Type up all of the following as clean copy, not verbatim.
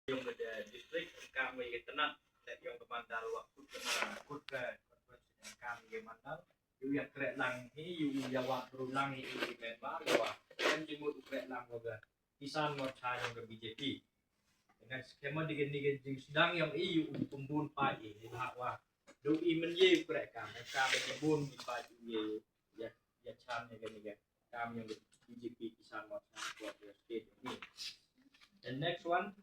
yung ada distrik kami tenang dan yang kemandal waktu kena kudra kami mandal yu yang krek lang yu yawa berulang yu member yawa kan jemut krek lang juga kisan mau yang ke BJP dengan skema digen jing sedang yang yu pembun pai di bahwa doi menye krek kami pembun di pai ya ya chamnya kan kami yang BJP kisan mau buat state ini. The next one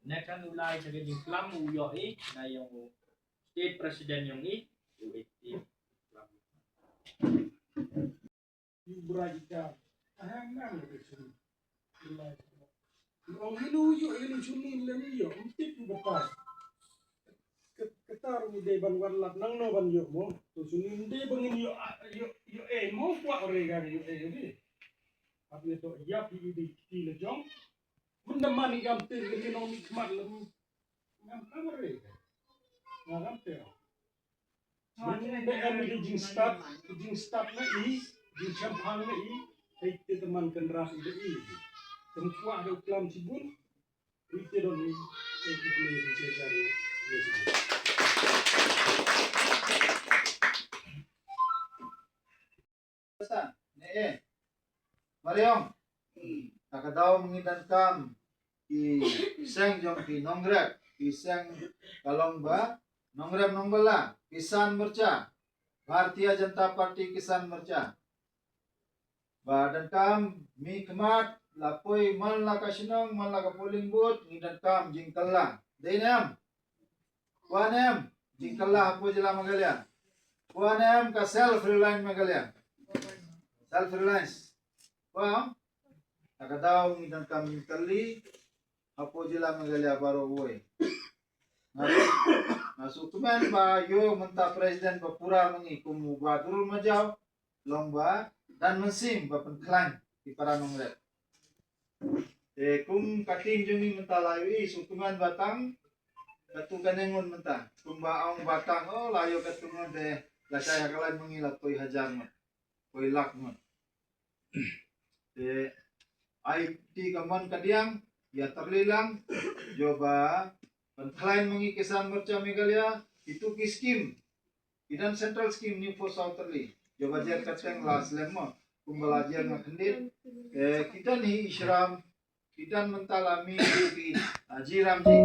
next kan mulai dari Islam uyoi na yung state president yung UAT yung berajika ahangan betul mulai orang hilu sunin lagi yo mesti betul ketar ni deban warlap nang no ban yo mo to sunin de bangin yo mo kwa orega yo ni apne to ya pi di le jong bunda mani gam te ekonomi kmat lem ngam kamare ngam te bunda am di jing start na i jing champang na i te teman kenras ide i tempuak do klam sibun ite don ni ekipne di cesaru yes Pesan, Mariong, nakadaw mengidan kam iseng jong ki nongrek iseng kalong ba nongrem nongbala Kisan Morcha Bharatiya Janata Party Kisan Morcha badan kam mi kemat lapoi man la kasinong man la ka polling booth ngidan kam jingkalla deinem kuanem jingkalla hapo jela magalia kuanem ka self reliant magalia self reliance wah nakadaw ngidan kam jingkalli hapo jela magalia baro boy Nasukuman ba yo menta presiden papura mengi kumu badrul majaw lomba dan mesim bapen klan di paranong red. Kung kating jumi menta layu sukungan batang katukanengon menta. Kung baong batang oh layo katungan de lasaya kalan mengilat koi hajar mo. Koi lak mo. Ay ti kaman kadiang ya terlilang coba Penklain mengi Kisan Morcha Meghalaya itu ki skim idan central scheme new for southerly coba jar kateng las lemmo kumbalajar ngakendit kita ni isram kita mentalami di Haji Ramji